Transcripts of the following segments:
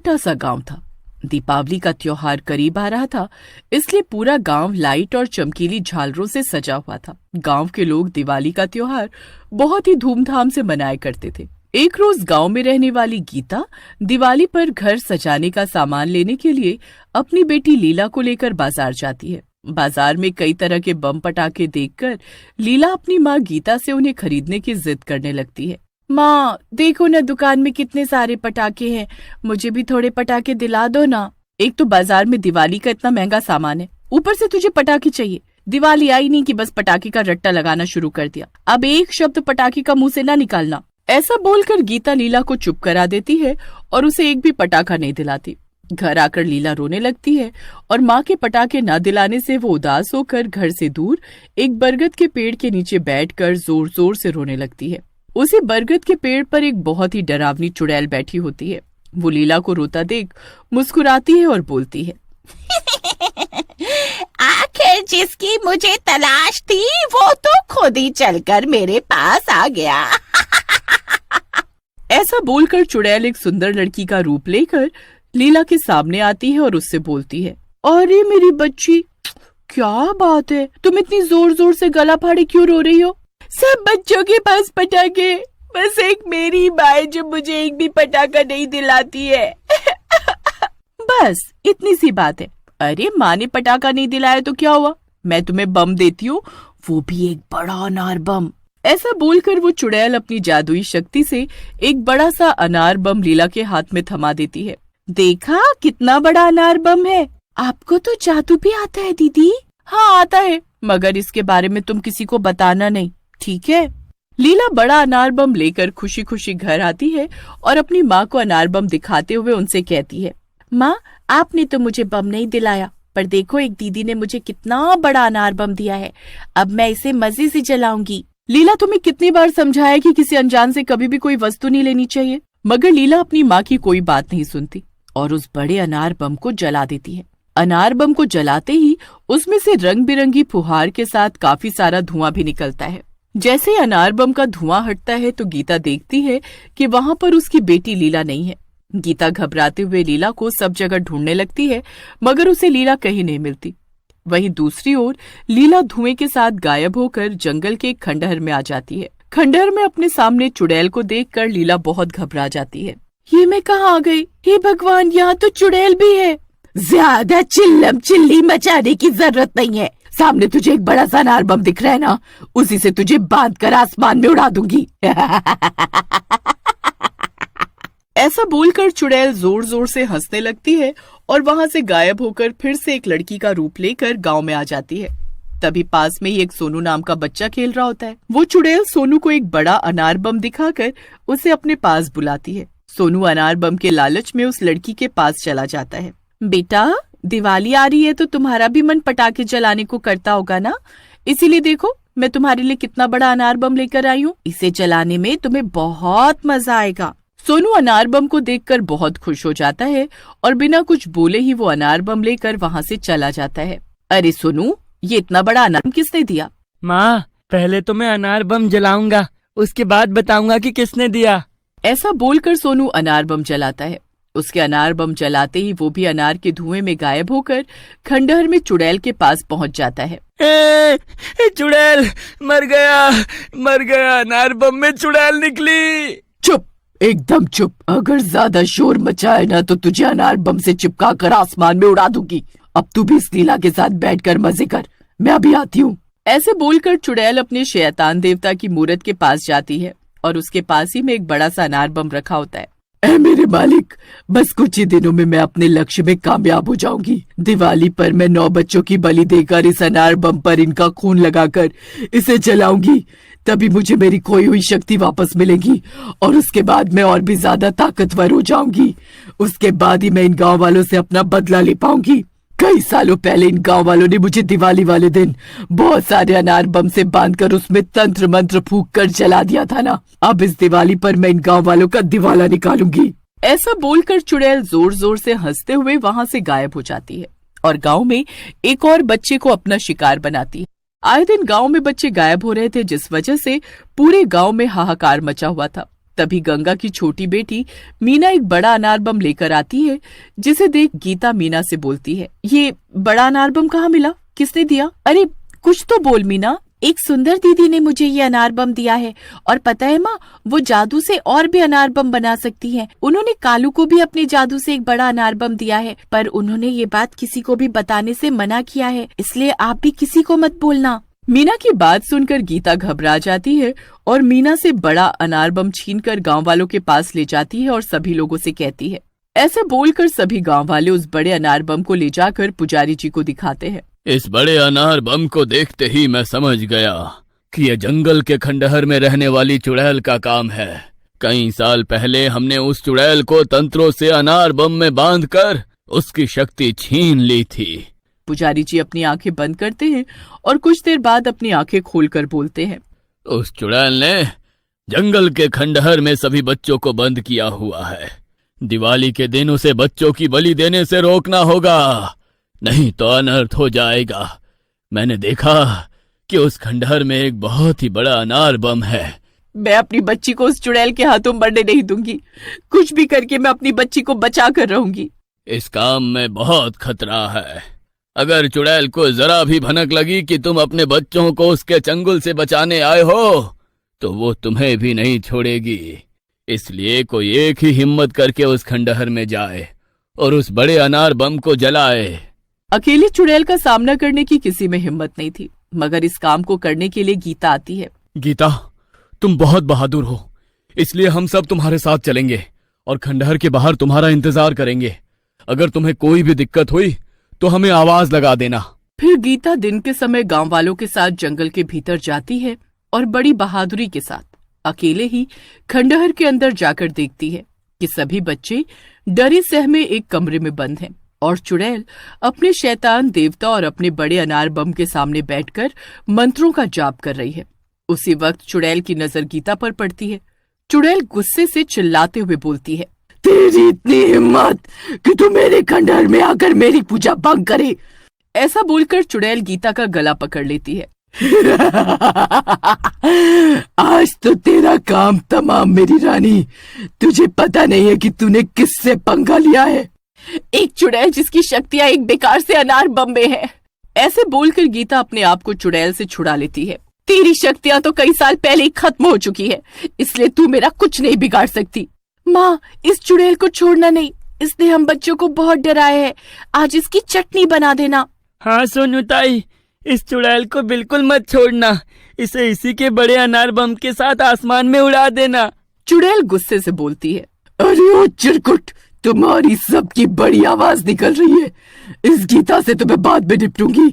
छोटा सा गांव था। दीपावली का त्योहार करीब आ रहा था, इसलिए पूरा गांव लाइट और चमकीली झालरों से सजा हुआ था। गांव के लोग दिवाली का त्योहार बहुत ही धूमधाम से मनाया करते थे। एक रोज गांव में रहने वाली गीता दिवाली पर घर सजाने का सामान लेने के लिए अपनी बेटी लीला को लेकर बाजार जाती है। बाजार में कई तरह के बम पटाखे देखकर लीला अपनी माँ गीता से उन्हें खरीदने की जिद करने लगती है। माँ, देखो ना, दुकान में कितने सारे पटाखे हैं, मुझे भी थोड़े पटाखे दिला दो ना। एक तो बाजार में दिवाली का इतना महंगा सामान है, ऊपर से तुझे पटाखे चाहिए। दिवाली आई नहीं कि बस पटाखे का रट्टा लगाना शुरू कर दिया। अब एक शब्द पटाखे का मुंह से ना निकालना। ऐसा बोलकर गीता लीला को चुप करा देती है और उसे एक भी पटाखा नहीं दिलाती। घर आकर लीला रोने लगती है और माँ के पटाखे न दिलाने से वो उदास होकर घर से दूर एक बरगद के पेड़ के नीचे बैठकर जोर जोर से रोने लगती है। उसी बरगद के पेड़ पर एक बहुत ही डरावनी चुड़ैल बैठी होती है। वो लीला को रोता देख मुस्कुराती है और बोलती है, आखिर जिसकी मुझे तलाश थी वो तो खुद ही चलकर मेरे पास आ गया। ऐसा बोलकर चुड़ैल एक सुंदर लड़की का रूप लेकर लीला के सामने आती है और उससे बोलती है, अरे मेरी बच्ची, क्या बात है, तुम इतनी जोर जोर से गला फाड़े क्यों रो रही हो? सब बच्चों के पास पटाखे, बस एक मेरी माँ है जो मुझे एक भी पटाखा नहीं दिलाती है। बस इतनी सी बात है। अरे माँ ने पटाखा नहीं दिलाया तो क्या हुआ, मैं तुम्हें बम देती हूँ, वो भी एक बड़ा अनार बम। ऐसा बोलकर वो चुड़ैल अपनी जादुई शक्ति से एक बड़ा सा अनार बम लीला के हाथ में थमा देती है। देखा कितना बड़ा अनार बम है। आपको तो जादू भी आता है दीदी? हाँ आता है, मगर इसके बारे में तुम किसी को बताना नहीं, ठीक है? लीला बड़ा अनार बम लेकर खुशी खुशी घर आती है और अपनी माँ को अनार बम दिखाते हुए उनसे कहती है, माँ, आपने तो मुझे बम नहीं दिलाया, पर देखो एक दीदी ने मुझे कितना बड़ा अनार बम दिया है, अब मैं इसे मजे से जलाऊंगी। लीला, तुम्हें कितनी बार समझाया कि किसी अनजान से कभी भी कोई वस्तु नहीं लेनी चाहिए, मगर लीला अपनी माँ की कोई बात नहीं सुनती और उस बड़े अनार बम को जला देती है। अनार बम को जलाते ही उसमें से रंग बिरंगी फुहार के साथ काफी सारा धुआं भी निकलता है। जैसे ही अनार बम का धुआं हटता है तो गीता देखती है कि वहाँ पर उसकी बेटी लीला नहीं है। गीता घबराते हुए लीला को सब जगह ढूंढने लगती है, मगर उसे लीला कहीं नहीं मिलती। वहीं दूसरी ओर लीला धुएं के साथ गायब होकर जंगल के एक खंडहर में आ जाती है। खंडहर में अपने सामने चुड़ैल को देखकर लीला बहुत घबरा जाती है। ये मैं कहाँ आ गई? हे भगवान, यहाँ तो चुड़ैल भी है। ज्यादा चिल्लम चिल्ली मचाने की जरूरत नहीं है, सामने तुझे एक बड़ा सा अनार बम दिख रहा है ना, उसी से तुझे बांध कर आसमान में उड़ा दूंगी। ऐसा बोलकर चुड़ैल जोर जोर से हंसने लगती है और वहाँ से गायब होकर फिर से एक लड़की का रूप लेकर गांव में आ जाती है। तभी पास में ही एक सोनू नाम का बच्चा खेल रहा होता है। वो चुड़ैल सोनू को एक बड़ा अनार बम दिखाकर उसे अपने पास बुलाती है। सोनू अनार बम के लालच में उस लड़की के पास चला जाता है। बेटा, दिवाली आ रही है तो तुम्हारा भी मन पटाखे जलाने को करता होगा ना, इसीलिए देखो मैं तुम्हारे लिए कितना बड़ा अनार बम लेकर आई हूँ, इसे जलाने में तुम्हें बहुत मजा आएगा। सोनू अनार बम को देखकर बहुत खुश हो जाता है और बिना कुछ बोले ही वो अनार बम लेकर वहाँ से चला जाता है। अरे सोनू, ये इतना बड़ा अनार किसने दिया? माँ, पहले तो मैं अनार बम जलाऊंगा, उसके बाद बताऊंगा कि किसने दिया। ऐसा बोलकर सोनू अनार बम जलाता है। उसके अनार बम जलाते ही वो भी अनार के धुएं में गायब होकर खंडहर में चुड़ैल के पास पहुंच जाता है। चुड़ैल मर गया, अनार बम में चुड़ैल निकली। चुप, एकदम चुप, अगर ज्यादा शोर मचाए ना तो तुझे अनार बम से चिपका कर आसमान में उड़ा दूंगी। अब तू भी इस लीला के साथ बैठकर मजे कर, मैं अभी आती हूँ। ऐसे बोलकर चुड़ैल अपने शैतान देवता की मूर्त के पास जाती है और उसके पास ही में एक बड़ा सा अनार बम रखा होता है। ऐ मेरे मालिक, बस कुछ ही दिनों में मैं अपने लक्ष्य में कामयाब हो जाऊंगी। दिवाली पर मैं 9 बच्चों की बलि देकर इस अनार बम पर इनका खून लगाकर इसे जलाऊंगी, तभी मुझे मेरी खोई हुई शक्ति वापस मिलेगी और उसके बाद मैं और भी ज्यादा ताकतवर हो जाऊंगी। उसके बाद ही मैं इन गांव वालों से अपना बदला ले पाऊंगी। कई सालों पहले इन गांव वालों ने मुझे दिवाली वाले दिन बहुत सारे अनार बम से बांधकर उसमें तंत्र मंत्र फूंक कर जला दिया था ना, अब इस दिवाली पर मैं इन गांव वालों का दिवाला निकालूंगी। ऐसा बोलकर चुड़ैल जोर जोर से हंसते हुए वहाँ से गायब हो जाती है और गांव में एक और बच्चे को अपना शिकार बनाती है। आए दिन गांव में बच्चे गायब हो रहे थे, जिस वजह से पूरे गांव में हाहाकार मचा हुआ था। तभी गंगा की छोटी बेटी मीना एक बड़ा अनार बम लेकर आती है, जिसे देख गीता मीना से बोलती है, ये बड़ा अनार बम कहाँ मिला, किसने दिया? अरे कुछ तो बोल मीना। एक सुंदर दीदी ने मुझे ये अनार बम दिया है, और पता है माँ, वो जादू से और भी अनार बम बना सकती है। उन्होंने कालू को भी अपने जादू से एक बड़ा अनार बम दिया है, पर उन्होंने ये बात किसी को भी बताने से मना किया है, इसलिए आप भी किसी को मत बोलना। मीना की बात सुनकर गीता घबरा जाती है और मीना से बड़ा अनार बम छीनकर गांव वालों के पास ले जाती है और सभी लोगों से कहती है। ऐसे बोलकर सभी गांव वाले उस बड़े अनार बम को ले जाकर पुजारी जी को दिखाते हैं। इस बड़े अनार बम को देखते ही मैं समझ गया कि ये जंगल के खंडहर में रहने वाली चुड़ैल का काम है। कई साल पहले हमने उस चुड़ैल को तंत्रों से अनार बम में बांधकर उसकी शक्ति छीन ली थी। पुजारी जी अपनी आंखें बंद करते हैं और कुछ देर बाद अपनी आंखें खोलकर बोलते हैं, उस चुड़ैल ने जंगल के खंडहर में सभी बच्चों को बंद किया हुआ है। दिवाली के दिन उसे बच्चों की बलि देने से रोकना होगा, नहीं तो अनर्थ हो जाएगा। मैंने देखा कि उस खंडहर में एक बहुत ही बड़ा अनार बम है। मैं अपनी बच्ची को उस चुड़ैल के हाथों मरने नहीं दूंगी। कुछ भी करके मैं अपनी बच्ची को बचा कर रहूंगी। इस काम में बहुत खतरा है। अगर चुड़ैल को जरा भी भनक लगी कि तुम अपने बच्चों को उसके चंगुल से बचाने आए हो, तो वो तुम्हें भी नहीं छोड़ेगी। इसलिए कोई एक ही हिम्मत करके उस खंडहर में जाए और उस बड़े अनार बम को जलाए। अकेली चुड़ैल का सामना करने की किसी में हिम्मत नहीं थी, मगर इस काम को करने के लिए गीता आती है। गीता, तुम बहुत बहादुर हो, इसलिए हम सब तुम्हारे साथ चलेंगे और खंडहर के बाहर तुम्हारा इंतजार करेंगे। अगर तुम्हें कोई भी दिक्कत हुई तो हमें आवाज लगा देना। फिर गीता दिन के समय गांव वालों के साथ जंगल के भीतर जाती है और बड़ी बहादुरी के साथ अकेले ही खंडहर के अंदर जाकर देखती है कि सभी बच्चे डरे सहमे एक कमरे में बंद हैं और चुड़ैल अपने शैतान देवता और अपने बड़े अनार बम के सामने बैठकर मंत्रों का जाप कर रही है। उसी वक्त चुड़ैल की नजर गीता पर पड़ती है। चुड़ैल गुस्से से चिल्लाते हुए बोलती है, तेरी इतनी हिम्मत कि तू मेरे खंडहर में आकर मेरी पूजा भंग करे। ऐसा बोलकर चुड़ैल गीता का गला पकड़ लेती है। आज तो तेरा काम तमाम मेरी रानी। तुझे पता नहीं है कि तूने किससे पंगा लिया है। एक चुड़ैल जिसकी शक्तियां एक बेकार से अनार बम में है। ऐसे बोलकर गीता अपने आप को चुड़ैल से छुड़ा लेती है। तेरी शक्तियां तो कई साल पहले ही खत्म हो चुकी है, इसलिए तू मेरा कुछ नहीं बिगाड़ सकती। माँ, इस चुड़ैल को छोड़ना नहीं, इसने हम बच्चों को बहुत डराया है। आज इसकी चटनी बना देना। हाँ सोनू ताई, इस चुड़ैल को बिल्कुल मत छोड़ना। इसे इसी के बड़े अनार बम के साथ आसमान में उड़ा देना। चुड़ैल गुस्से से बोलती है। अरे ओ चिरकुट, तुम्हारी सबकी बड़ी आवाज निकल रही है। इस गीता से तो मैं बाद में निपटूंगी।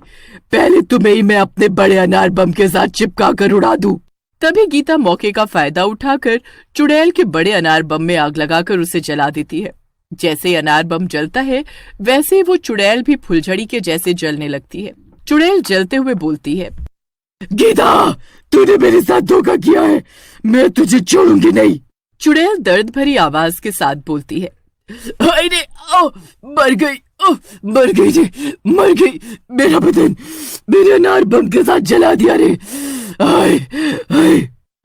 पहले तुम्हें ही मैं अपने बड़े अनार बम के साथ चिपका कर उड़ा दूं। तभी गीता मौके का फायदा उठाकर चुड़ैल के बड़े अनार बम में आग लगाकर उसे जला देती है। जैसे अनार बम जलता है वैसे वो चुड़ैल भी फुलझड़ी के जैसे जलने लगती है। चुड़ैल जलते हुए बोलती है, गीता, तूने मेरे साथ धोखा किया है, मैं तुझे छोड़ूंगी नहीं। चुड़ैल दर्द भरी आवाज के साथ बोलती है, अरे मर गई, मर गई जी, मर गई। मेरा बदन मेरे अनार बम के साथ जला दिया रे। आए, आए।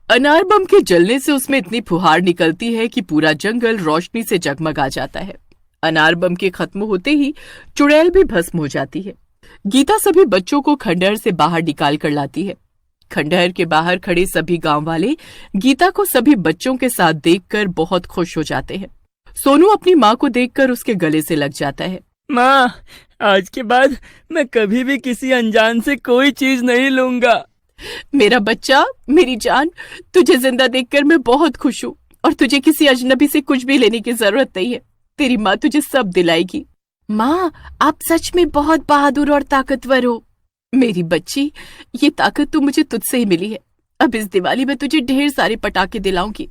अनार बम के जलने से उसमें इतनी फुहार निकलती है कि पूरा जंगल रोशनी से जगमगा जाता है। अनार बम के खत्म होते ही चुड़ैल भी भस्म हो जाती है। गीता सभी बच्चों को खंडहर से बाहर निकाल कर लाती है। खंडहर के बाहर खड़े सभी गांव वाले गीता को सभी बच्चों के साथ देखकर बहुत खुश हो जाते हैं। सोनू अपनी माँ को देखकर उसके गले से लग जाता है। माँ, आज के बाद मैं कभी भी किसी अनजान से कोई चीज नहीं लूंगा। मेरा बच्चा, मेरी जान, तुझे जिंदा देखकर मैं बहुत खुश हूँ और तुझे किसी अजनबी से कुछ भी लेने की जरूरत नहीं है। तेरी माँ तुझे सब दिलाएगी। माँ, आप सच में बहुत बहादुर और ताकतवर हो। मेरी बच्ची, ये ताकत तो मुझे तुझसे ही मिली है। अब इस दिवाली में तुझे ढेर सारे पटाखे दिलाऊंगी।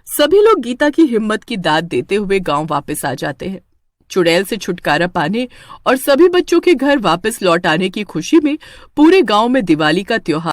सभी लोग गीता की हिम्मत की दाद देते हुए गांव वापस आ जाते हैं। चुड़ैल से छुटकारा पाने और सभी बच्चों के घर वापस लौट आने की खुशी में पूरे गांव में दिवाली का त्योहार